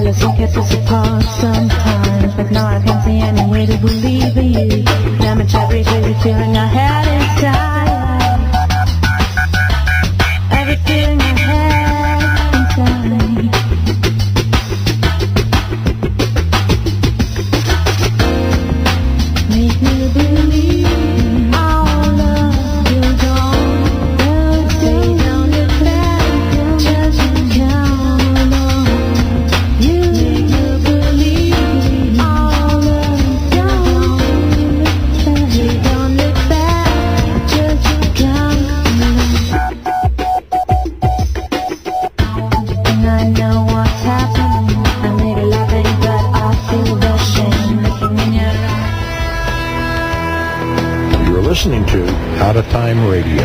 jealous and kept us apart sometimes, but now I can't see any way to believe in you. Damage every crazy feeling I had inside. Every feeling I had inside. Make me believe our love will go on. Stay down the path, just come along. You make me believe our love will go on. Stay down the path, just come along. And I know what's happening. I may be laughing, but I feel the shame looking in your eyes. You're listening to Out of Time Radio.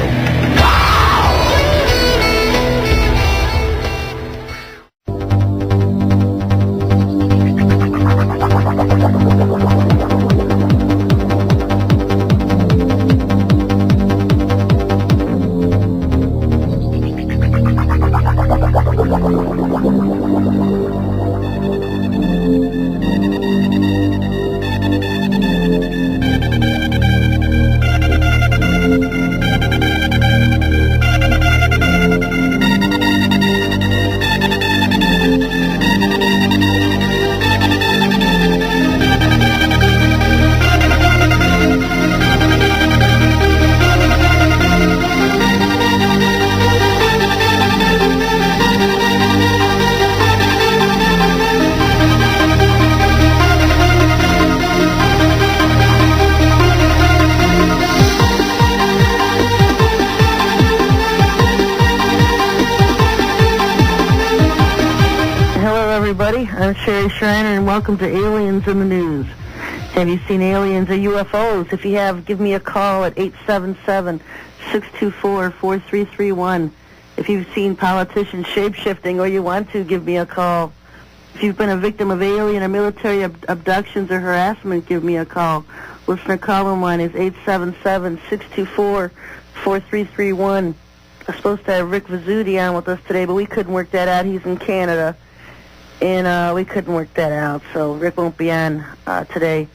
I'm Sherry Schreiner, and welcome to Aliens in the News. Have you seen aliens or UFOs? If you have, give me a call at 877-624-4331. If you've seen politicians shape-shifting or you want to, give me a call. If you've been a victim of alien or military abductions or harassment, give me a call. Listener call-in line is 877-624-4331. I'm supposed to have Rick Vizzuti on with us today, but we couldn't work that out. He's in Canada. And we couldn't work that out, so Rick won't be on today.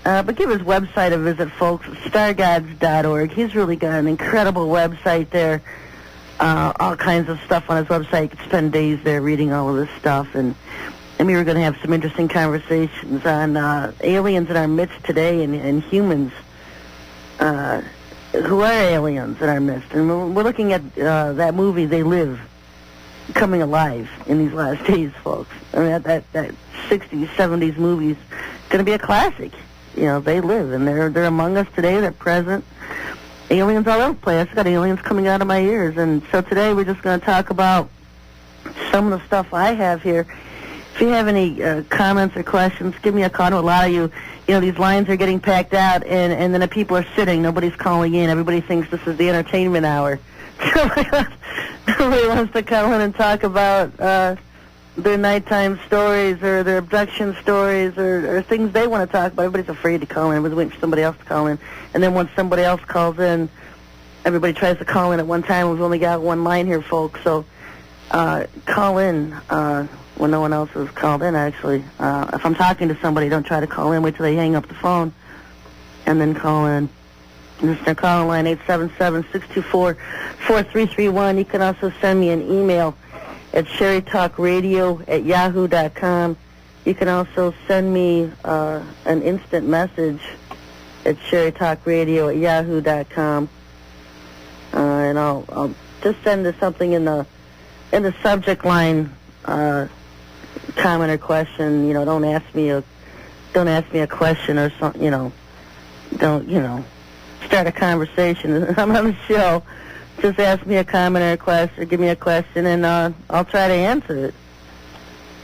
But give his website a visit, folks, stargods.org. He's really got an incredible website there. All kinds of stuff on his website. You could spend days there reading all of this stuff. And we were going to have some interesting conversations on aliens in our midst today and humans who are aliens in our midst. And we're looking at that movie, They Live, coming alive in these last days, folks. I mean, that 60s, 70s movie's going to be a classic. You know, They Live, and they're among us today. They're present. Aliens all over the place. I've got aliens coming out of my ears. And so today we're just going to talk about some of the stuff I have here. If you have any comments or questions, give me a call. A lot of you know, these lines are getting packed out, and then the people are sitting. Nobody's calling in. Everybody thinks this is the entertainment hour. Nobody wants to call in and talk about their nighttime stories or their abduction stories or things they want to talk about. Everybody's afraid to call in. Everybody's waiting for somebody else to call in. And then once somebody else calls in, everybody tries to call in at one time. We've only got one line here, folks. So call in when no one else has called in, actually. If I'm talking to somebody, don't try to call in. Wait till they hang up the phone and then call in. This is our call line, 877-624-4331. You can also send me an email at sherrytalkradio@yahoo.com. You can also send me an instant message at sherrytalkradio@yahoo.com. And I'll just send something in the subject line, comment or question. You know, don't ask me a question or something. You know, don't start a conversation. I'm on the show. Just ask me a comment or a question, or give me a question, and I'll try to answer it.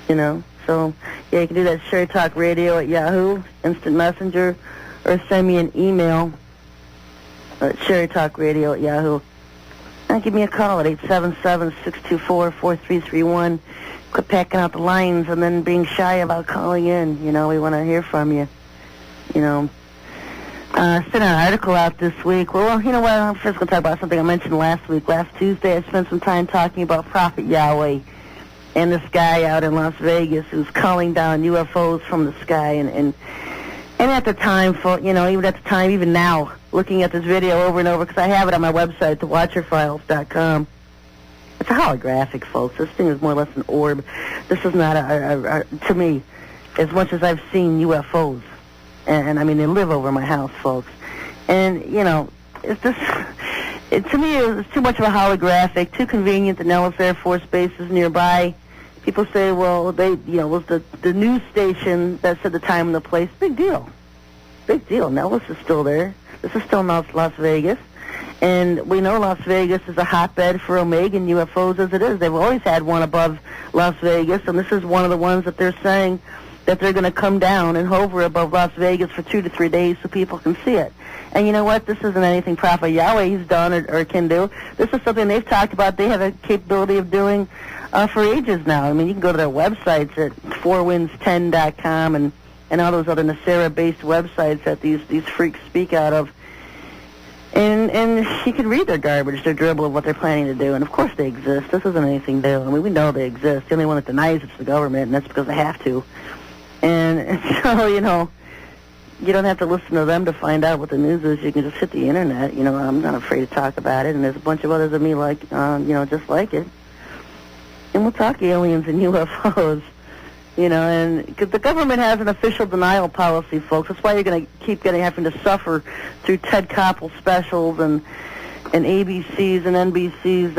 You know, so yeah, you can do that. Sherry Talk Radio at Yahoo, Instant Messenger, or send me an email at sherrytalkradio at Yahoo. And give me a call at 877-624-4331. Quit packing out the lines and then being shy about calling in. You know, we want to hear from you. You know. Sent an article out this week. Well, you know what? I'm first going to talk about something I mentioned last week. Last Tuesday, I spent some time talking about Prophet Yahweh and this guy out in Las Vegas who's calling down UFOs from the sky, and at the time, even at the time, even now, looking at this video over and over, because I have it on my website, thewatcherfiles.com. It's a holographic, folks. This thing is more or less an orb. This is not to me, as much as I've seen UFOs, and I mean, they live over my house, folks. And, it's just, to me, it's too much of a holographic, too convenient. The Nellis Air Force Base is nearby. People say, well, was the news station that said the time and the place. Big deal. Big deal. Nellis is still there. This is still Las Vegas. And we know Las Vegas is a hotbed for Omegan UFOs as it is. They've always had one above Las Vegas, and this is one of the ones that they're saying that they're going to come down and hover above Las Vegas for 2 to 3 days so people can see it. And you know what? This isn't anything Prophet Yahweh has done or can do. This is something they've talked about. They have a capability of doing for ages now. I mean, you can go to their websites at 4winds10.com and all those other Nasera-based websites that these freaks speak out of. And you can read their garbage, their dribble of what they're planning to do. And, of course, they exist. This isn't anything new. I mean, we know they exist. The only one that denies it's the government, and that's because they have to. And so, you don't have to listen to them to find out what the news is. You can just hit the Internet. I'm not afraid to talk about it. And there's a bunch of others of me just like it. And we'll talk aliens and UFOs. And because the government has an official denial policy, folks. That's why you're going to keep having to suffer through Ted Koppel specials and ABCs and NBCs,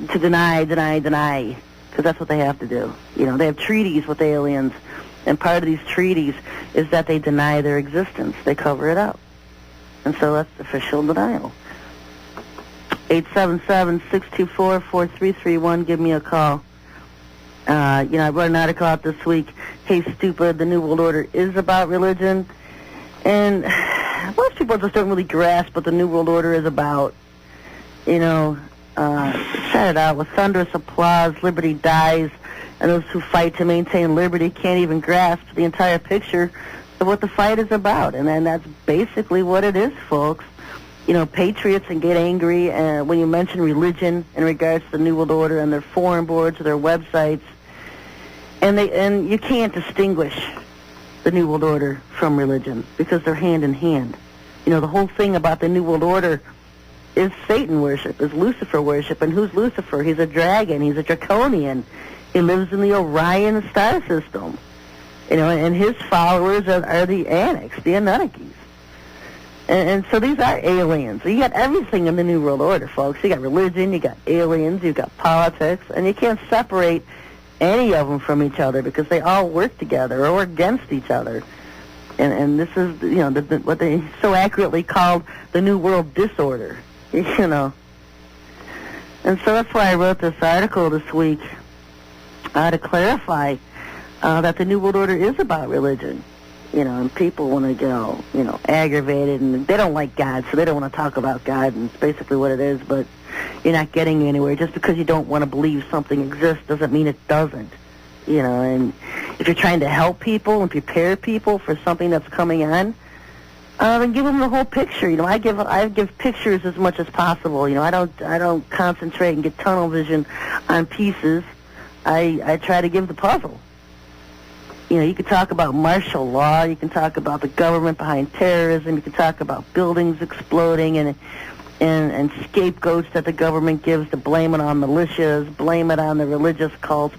to deny, because that's what they have to do. They have treaties with aliens, and part of these treaties is that they deny their existence. They cover it up. And so that's official denial. 877-624-4331. Give me a call. I wrote an article out this week, Hey Stupid, the New World Order is about religion. And most people just don't really grasp what the New World Order is about. Started out with thunderous applause, liberty dies, and those who fight to maintain liberty can't even grasp the entire picture of what the fight is about. And then that's basically what it is, folks. Patriots and get angry when you mention religion in regards to the New World Order and their forum boards or their websites. And you can't distinguish the New World Order from religion because they're hand in hand. The whole thing about the New World Order is Satan worship, is Lucifer worship. And who's Lucifer? He's a dragon. He's a draconian. He lives in the Orion star system. And his followers are the Anakims, the Anunnakis. And so these are aliens. You got everything in the New World Order, folks. You got religion, you got aliens, you got politics, and you can't separate any of them from each other because they all work together or against each other. And this is, what they so accurately called the New World Disorder, And so that's why I wrote this article this week to clarify that the New World Order is about religion. And people want to get aggravated, and they don't like God, so they don't want to talk about God, and it's basically what it is, but you're not getting anywhere. Just because you don't want to believe something exists doesn't mean it doesn't, and if you're trying to help people and prepare people for something that's coming on, then give them the whole picture. I give pictures as much as possible. I don't concentrate and get tunnel vision on pieces. I try to give the puzzle. You can talk about martial law, you can talk about the government behind terrorism, you can talk about buildings exploding and scapegoats that the government gives to blame it on militias, blame it on the religious cults,